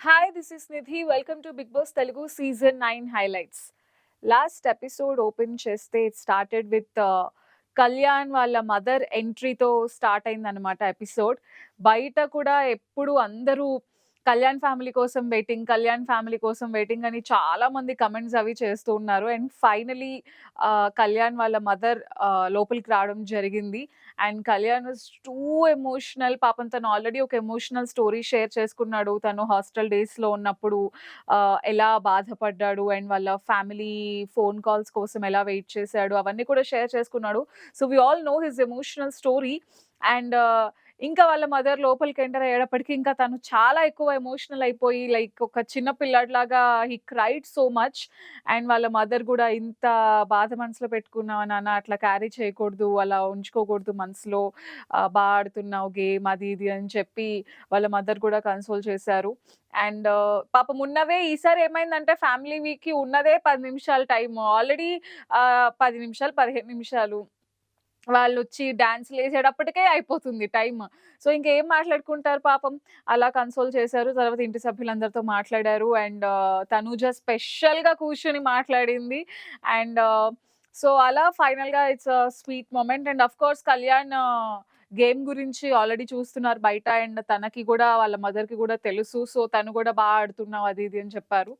Hi, this is Nidhi. Welcome to Big Boss Telugu Season 9 highlights. Last episode open cheste it started with Kalyan వాళ్ళ mother ఎంట్రీతో start అయిందనమాట episode. బయట కూడా ఎప్పుడు అందరూ Kalyan family కోసం waiting అని చాలా మంది కమెంట్స్ అవి చేస్తూ ఉన్నారు. అండ్ ఫైనలీ కళ్యాణ్ వాళ్ళ మదర్ లోపలికి రావడం జరిగింది. And Kalyan was two emotional. పాపం తను ఆల్రెడీ ఒక ఎమోషనల్ స్టోరీ షేర్ చేసుకున్నాడు. తను హాస్టల్ డేస్‌లో ఉన్నప్పుడు ఎలా బాధపడ్డాడు అండ్ వాళ్ళ ఫ్యామిలీ ఫోన్ కాల్స్ కోసం ఎలా వెయిట్ చేశాడు అవన్నీ కూడా షేర్ చేసుకున్నాడు. So we all know his emotional story. And ఇంకా వాళ్ళ మదర్ లోపలికి ఎంటర్ అయ్యేటప్పటికి ఇంకా తను చాలా ఎక్కువ ఎమోషనల్ అయిపోయి లైక్ ఒక చిన్న పిల్లాడిలాగా హి క్రైడ్ సో మచ్. అండ్ వాళ్ళ మదర్ గూడా ఇంత బాధ మనసులో పెట్టుకున్నావా నాన్న, అట్లా క్యారీ చేయకూడదు, అలా ఉంచుకోకూడదు మనసులో. బా ఆడుతున్నావు గేమ్ అది ఇది అని చెప్పి వాళ్ళ మదర్ గూడా కన్సోల్ చేశారు. అండ్ పాపం ఉన్నవే ఈసారి ఏమైందంటే ఫ్యామిలీ వీక్‌కి ఉన్నదే 10 నిమిషాలు టైము. ఆల్రెడీ 10 నిమిషాలు, 15 నిమిషాలు. వాళ్ళొచ్చి డాన్స్‌లేసేటప్పటికే అయిపోతుంది టైము. సో, ఇంకేం మాట్లాడుకుంటారు పాపం. అలా కన్సోల్ చేశారు. తర్వాత ఇంటి సభ్యులందరితో మాట్లాడారు. అండ్ తనూజ స్పెషల్‌గా కూర్చొని మాట్లాడింది. అండ్ సో, అలా ఫైనల్‌గా it's a sweet moment. And of course Kalyan game గురించి ఆల్రెడీ చూస్తున్నారు బయట. అండ్ తనకి గూడా వాళ్ళ మదర్‌కి గూడా తెలుసు. సో, తను గూడా బా ఆడుతున్నావు అది ఇది అని చెప్పారు.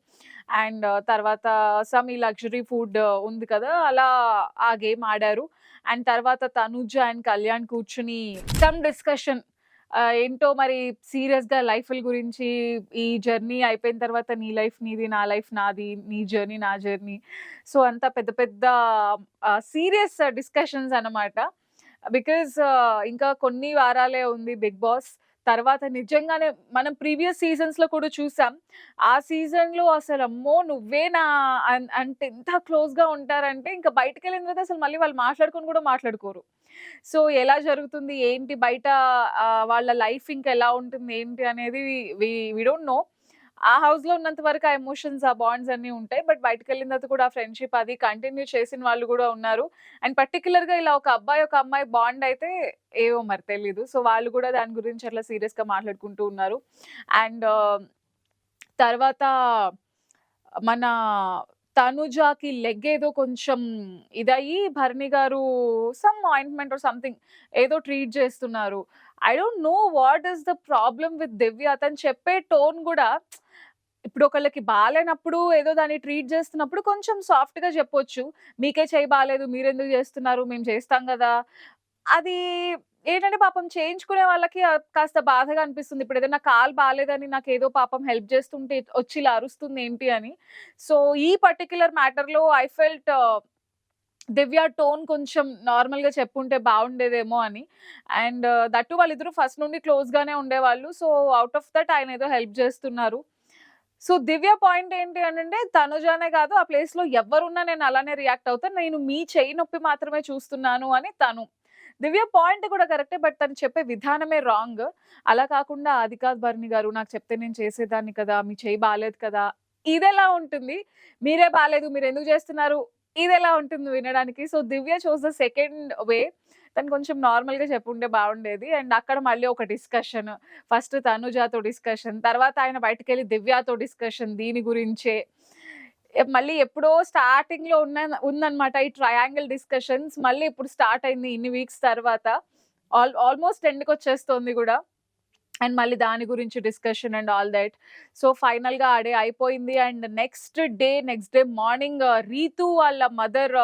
అండ్ తర్వాత ఈ లగ్జరీ ఫుడ్ ఉంది కదా! అలా ఆ గేమ్ ఆడారు. అండ్ తర్వాత తనుజ అండ్ కళ్యాణ్ కూర్చొని డిస్కషన్ ఏంటో మరి సీరియస్‌గా లైఫ్‌ల గురించి, ఈ జర్నీ అయిపోయిన తర్వాత నీ లైఫ్ నీది, నా లైఫ్ నాది, నీ జర్నీ నా జర్నీ. సో, అంతా పెద్ద పెద్ద సీరియస్ డిస్కషన్స్ అన్నమాట. బికాజ్ ఇంకా కొన్ని వారాలే ఉంది 'బిగ్ బాస్'. తర్వాత నిజంగానే మనం ప్రీవియస్ సీజన్స్‌లో కూడా చూసాం. ఆ సీజన్‌లో అసలు అమ్మో! నువ్వే నా అంటే ఎంత క్లోజ్‌గా ఉంటారంటే ఇంక బయటికెళ్ళిన తర్వాత అసలు మళ్ళీ వాళ్ళు మాట్లాడుకొని కూడా మాట్లాడుకోరు. సో, ఎలా జరుగుతుంది ఏంటి బయట వాళ్ళ లైఫ్ ఇంకెలా ఉంటుంది ఏంటి అనేది వి డోంట్ నో. ఆ హౌస్‌లో ఉన్నంత వరకు ఆ ఎమోషన్స్, ఆ బాండ్స్ అన్నీ ఉంటాయి. బట్ బయటికెళ్ళిన తర్వాత కూడా ఆ ఫ్రెండ్‌షిప్ అది కంటిన్యూ చేసిన వాళ్ళు గూడా ఉన్నారు. అండ్ పర్టిక్యులర్‌గా ఇలా ఒక అబ్బాయి, ఒక అమ్మాయి బాండ్ అయితే ఏవో మరి తెలీదు. సో, వాళ్ళు గూడా దాని గురించి అట్లా సీరియస్‌గా మాట్లాడుకుంటూ ఉన్నారు. అండ్ తర్వాత మన తనుజాకి లెగ్ ఏదో కొంచెం ఇదయ్యి Bharani garu ointment or something ఏదో ట్రీట్ చేస్తున్నారు. I don't know what is the problem with Divya. తను చెప్పే టోన్ గూడా ఇప్పుడు ఒకళ్ళకి బాలేనప్పుడు ఏదో దాన్ని ట్రీట్ చేస్తున్నప్పుడు కొంచెం సాఫ్ట్‌గా చెప్పొచ్చు. మీకే చెయ్యి బాలేదు, మీరెందుకు చేస్తున్నారు? మేము చేస్తాం గదా! అది ఏంటంటే పాపం చేయించుకునే వాళ్ళకి కాస్త బాధగా అనిపిస్తుంది. ఇప్పుడేదైనా కాలు బాలేదని నాకేదో పాపం హెల్ప్ చేస్తుంటే వచ్చి ఇలా అరుస్తుందేంటి అని. సో, ఈ పర్టిక్యులర్ మ్యాటర్‌లో ఐ ఫెల్ట్ దివ్య టోన్ కొంచెం నార్మల్‌గా చెప్పుంటే బావుండేదేమో అని. అండ్ దట్ టూ వాళ్ళిద్దరూ ఫస్ట్ నుండి క్లోజ్‌గానే ఉండేవాళ్ళు. సో, ఔట్ ఆఫ్ దట్ ఆయనేదో హెల్ప్ చేస్తున్నారు. సో, దివ్య పాయింట్ ఏంటి అనంటే తనుజానే కాదు ఆ ప్లేస్‌లో ఎవ్వరున్నా నేను అలానే రియాక్ట్ అవుతా. నేను మీ చెయ్యి నొప్పి మాత్రమే చూస్తున్నాను అని తను. దివ్య పాయింట్ కూడా కరెక్టే. బట్ తను చెప్పే విధానమే రాంగ్. అలా కాకుండా అది కాదు భరణి గారు నాకు చెప్తే నేను చేసేదాన్ని కదా! మీ చెయ్యి బాలేదు కదా! ఇదెలా ఉంటుంది? మీరే బాలేదు మీరెందుకు చేస్తున్నారు? ఇదెలా ఉంటుంది వినడానికి? So, Divya chose the second way. తను కొంచెం నార్మల్‌గా చెప్పుంటే బావుండేది. అండ్ అక్కడ మళ్ళీ ఒక డిస్కషన్. First తనుజాతో discussion. తర్వాత ఆయన బయటికెళ్ళి దివ్యతో డిస్కషన్ దీని గురించే. మళ్ళీ ఎప్పుడో స్టార్టింగ్‌లో ఉందన్నమాట ఈ ట్రయాంగిల్ డిస్కషన్స్. మళ్ళీ ఇప్పుడు స్టార్ట్ అయింది ఇన్ని వీక్స్ తర్వాత. ఆల్‌మోస్ట్ ఎండ్‌కొచ్చేస్తోంది గూడా. అండ్ మళ్ళీ దాని గురించి discussion and all that. So, ఫైనల్‌గా ఆ డే అయిపోయింది. And next day morning Ritu వాళ్ళ మదర్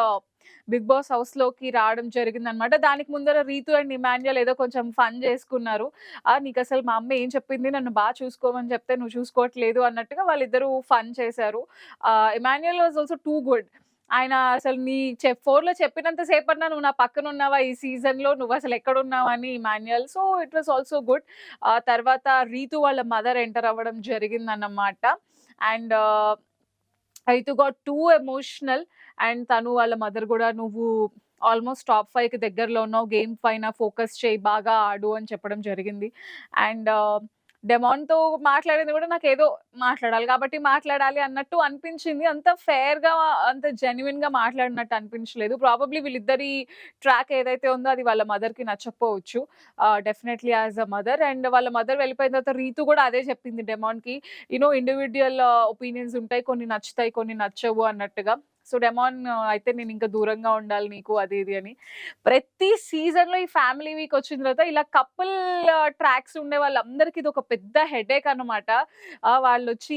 బిగ్ బాస్ హౌస్‌లోకి రావడం జరిగిందనమాట. దానికి ముందర రీతు అండ్ ఇమాన్యుయల్ ఏదో కొంచెం ఫన్ చేసుకున్నారు. నీకసలు మా అమ్మ ఏం చెప్పింది? నన్ను చూసుకోమని చెప్తే నువ్వు చూసుకోవట్లేదు అన్నట్టుగా వాళ్ళిద్దరూ ఫన్ చేశారు. Emmanuel was also too good. ఆయన అసలు నీ 4లో చెప్పినంత సేపన్నా నువ్వు నా పక్కనున్నావా ఈ సీజన్‌లో? నువ్వసలు ఎక్కడున్నావని Emmanuel. So, it was also good. తర్వాత రీతు వాళ్ళ మదర్ ఎంటర్ అవ్వడం జరిగిందన్నమాట. అండ్ రైతు గాట్ టూ ఎమోషనల్. అండ్ తను వాళ్ళ మదర్ గూడా నువ్వు ఆల్‌మోస్ట్ టాప్ 5కి దగ్గరలో ఉన్నావు. గేమ్ పైన ఫోకస్ చేయి, బాగా ఆడు అని చెప్పడం జరిగింది. అండ్ డెమాన్‌తో మాట్లాడింది గూడా నాకేదో మాట్లాడాలి కాబట్టి మాట్లాడాలి అన్నట్టు అనిపించింది. అంత ఫెయిర్‌గా, అంత జెన్యూన్‌గా మాట్లాడినట్టు అనిపించలేదు. ప్రాబబ్లీ వీళ్ళిద్దరి ట్రాక్ ఏదైతే ఉందో అది వాళ్ళ మదర్‌కి నచ్చకపోవచ్చు. Definitely as a mother, and వాళ్ళ మదర్ వెళ్ళిపోయిన తర్వాత రీతు గూడా అదే చెప్పింది డెమాన్‌కి. ఇండివిడ్యుయల్ ఒపీనియన్స్ ఉంటాయి. కొన్ని నచ్చుతాయి, కొన్ని నచ్చవు అన్నట్టుగా. సో, డెమాన్ అయితే నేనింక దూరంగా ఉండాలి నీకు అది ఇది అని. ప్రతి సీజన్‌లో ఈ ఫ్యామిలీ వీక్ వచ్చిన తర్వాత ఇలా కపుల్ ట్రాక్స్ ఉండే వాళ్ళందరికి ఇదొక పెద్ద హెడేక్ అన్నమాట. వాళ్ళొచ్చి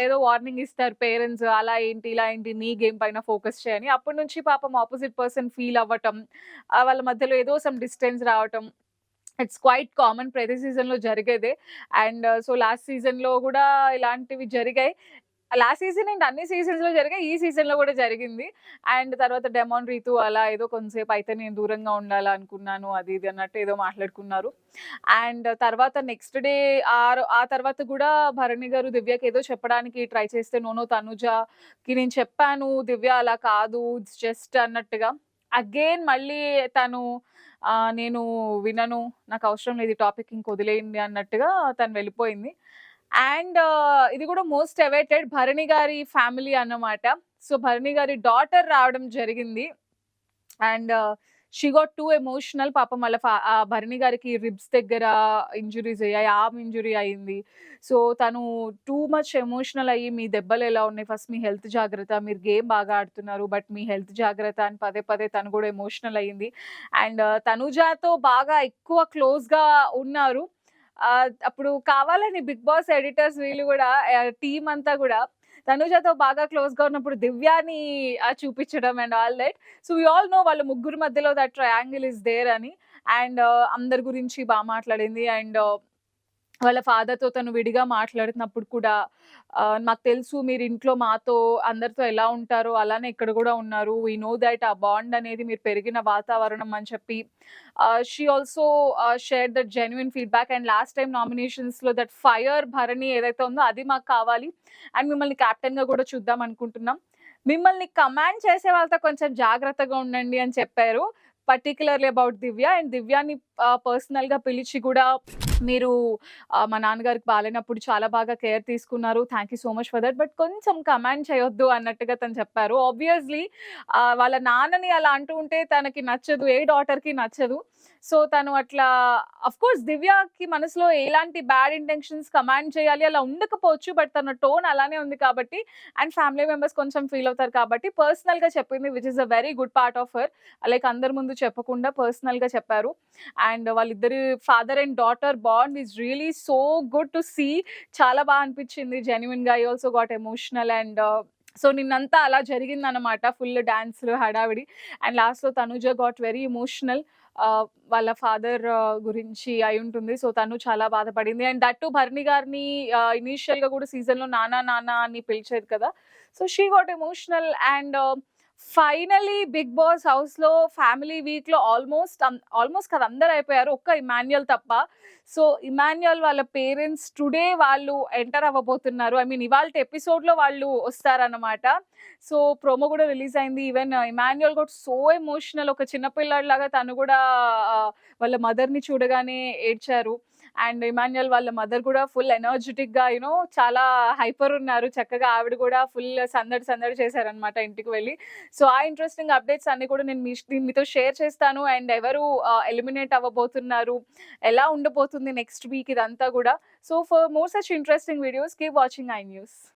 ఏదో వార్నింగ్ ఇస్తారు పేరెంట్స్, అలా ఏంటి, ఇలా ఏంటి, నీ గేమ్ పైన ఫోకస్ చేయని. అప్పటి నుంచి పాపం అపోజిట్ పర్సన్ ఫీల్ అవ్వటం, వాళ్ళ మధ్యలో ఏదో సమ్ డిస్టెన్స్ రావటం, ఇట్స్ క్వైట్ కామన్ ప్రతి సీజన్‌లో జరిగేదే. అండ్ సో లాస్ట్ సీజన్‌లో గూడా ఇలాంటివి జరిగాయి. లాస్ట్ సీజన్ ఏంటి, అన్ని సీజన్స్‌లో జరిగాయి. ఈ సీజన్‌లో గూడా జరిగింది. అండ్ తర్వాత డెమాన్, రీతు అలా ఏదో కొంతసేపు అయితే నేను దూరంగా ఉండాలనుకున్నాను అది ఇది అన్నట్టు ఏదో మాట్లాడుకున్నారు. అండ్ తర్వాత నెక్స్ట్ డే ఆ తర్వాత గూడా భరణి గారు దివ్యకి ఏదో చెప్పడానికి ట్రై చేస్తే, నో నో తనుజకి నేను చెప్పాను దివ్య అలా కాదు, ఇట్స్ జస్ట్ అన్నట్టుగా. అగైన్ మళ్ళీ తను నేను వినను, నాకవసరం లేదు ఈ టాపిక్, ఇంక వదిలేయండి అన్నట్టుగా తను వెళ్ళిపోయింది. అండ్ ఇది కూడా మోస్ట్ అవైటెడ్ భరణి గారి ఫ్యామిలీ అన్నమాట. సో, భరణి గారి డాటర్ రావడం జరిగింది. And she got two emotional. పాపం వాళ్ళ భరణి గారికి రిబ్స్ దగ్గర ఇంజ్యూరీస్ అయ్యాయి. ఆర్మ్ ఇంజ్యూరీ అయింది. సో, తను టూ మచ్ ఎమోషనల్ అయ్యి, మీ దెబ్బలు ఎలా ఉన్నాయి, ఫస్ట్ మీ హెల్త్ జాగ్రత్త, మీరు గేమ్ బాగా ఆడుతున్నారు బట్ మీ హెల్త్ జాగ్రత్త అని పదే పదే తను కూడా ఎమోషనల్ అయ్యింది. అండ్ తనుజాతో బాగా ఎక్కువ క్లోజ్‌గా ఉన్నారు. అప్పుడు కావాలని 'బిగ్ బాస్' ఎడిటర్స్ వీళ్ళు గూడా, టీమ్ అంతా గూడా తనుజతో బాగా క్లోజ్‌గా ఉన్నప్పుడు దివ్యాని చూపించడం and all that. So, we all know వాళ్ళ ముగ్గురు మధ్యలో దట్ ట్రయాంగిల్ ఈస్ దేర్ అని. అండ్ అందరి గురించి మాట్లాడింది. అండ్ వాళ్ళ ఫాదర్‌తో తను విడిగా మాట్లాడుతున్నప్పుడు కూడా, నాకు తెలుసు మీరు ఇంట్లో మాతో అందరితో ఎలా ఉంటారో అలానే ఇక్కడ గూడా ఉన్నారు. వి నో థట్ ఆ బాండ్ అనేది మీరు పెరిగిన వాతావరణం అని చెప్పి, she also shared that genuine feedback. And last time నామినేషన్స్‌లో దట్ ఫైర్ భరణి ఏదైతే ఉందో అది మాకు కావాలి. అండ్ మిమ్మల్ని కెప్టెన్‌గా గూడా చూద్దాం అనుకుంటున్నాం. మిమ్మల్ని కమాండ్ చేసే వాళ్ళతో కొంచెం జాగ్రత్తగా ఉండండి అని చెప్పారు. Particularly about Divya. అండ్ దివ్యాని పర్సనల్‌గా పిలిచి గూడా, మీరు మా నాన్నగారికి బాలేనప్పుడు చాలా బాగా కేర్ తీసుకున్నారు. Thank you so much for that. But కొంచెం కమాండ్ చేయొద్దు అన్నట్టుగా తను చెప్పారు. ఆబ్వియస్‌లీ వాళ్ళ నాన్నని అలా అంటూ ఉంటే తనకి నచ్చదు. ఏ డాటర్‌కి నచ్చదు. సో, తను అట్లా, ఆఫ్‌కోర్స్ దివ్యకి మనసులో ఎలాంటి బ్యాడ్ ఇంటెన్షన్స్, కమాండ్ చేయాలి అలా ఉండకపోవచ్చు. బట్ తన టోన్ అలానే ఉంది కాబట్టి, అండ్ ఫ్యామిలీ మెంబర్స్ కొంచెం ఫీల్ అవుతారు కాబట్టి పర్సనల్‌గా చెప్పింది, which is a very good part of her. Like అందరి ముందు చెప్పకుండా పర్సనల్‌గా చెప్పారు. అండ్ వాళ్ళిద్దరి father and daughter bond is really so good to see. చాలా అనిపించింది జెన్యూన్‌గా. I also got emotional. And so, నిన్నంతా అలా జరిగిందనమాట. ఫుల్ డాన్స్‌లు, హడావిడి. అండ్ లాస్ట్‌లో తనుజ గాట్ వెరీ ఎమోషనల్. వాళ్ళ ఫాదర్ గురించి అయ్యుంటుంది. సో, తను చాలా బాధపడింది. అండ్ దట్ టూ భరణి గారిని ఇనీషియల్‌గా కూడా సీజన్‌లో నాన్న, నాన్న అని పిలిచేది కదా! So, she got emotional. And finally 'Bigg Boss' హౌస్‌లో ఫ్యామిలీ వీక్‌లో ఆల్మోస్ట్ కాదు, అందరూ అయిపోయారు. ఒక్క ఇమాన్యుయల్ తప్ప. సో, ఇమాన్యుయల్ వాళ్ళ పేరెంట్స్ టుడే వాళ్ళు ఎంటర్ అవ్వబోతున్నారు. ఐ మీన్ ఇవాల్టి ఎపిసోడ్‌లో వాళ్ళు వస్తారన్నమాట. సో, ప్రోమో గూడా రిలీజ్ అయింది. ఈవెన్ ఇమాన్యుయల్ గూడా సో ఎమోషనల్, ఒక చిన్న పిల్లాడిలాగా తను గూడా వాళ్ళ మదర్‌ని చూడగానే ఏడ్చారు. అండ్ ఇమాన్యుయల్ వాళ్ళ మదర్ గూడా ఫుల్ ఎనర్జిటిక్‌గా చాలా హైపర్ ఉన్నారు. చక్కగా ఆవిడ గూడా ఫుల్ సందడి సందడి చేశారన్నమాట ఇంటికి వెళ్లి. సో, ఆ ఇంట్రెస్టింగ్ అప్డేట్స్ అన్నీ కూడా నేను మీతో షేర్ చేస్తాను. అండ్ ఎవరు ఎలిమినేట్ అవ్వబోతున్నారు, ఎలా ఉండబోతుంది నెక్స్ట్ వీక్, ఇదంతా గూడా. So, for more such interesting videos keep watching I news.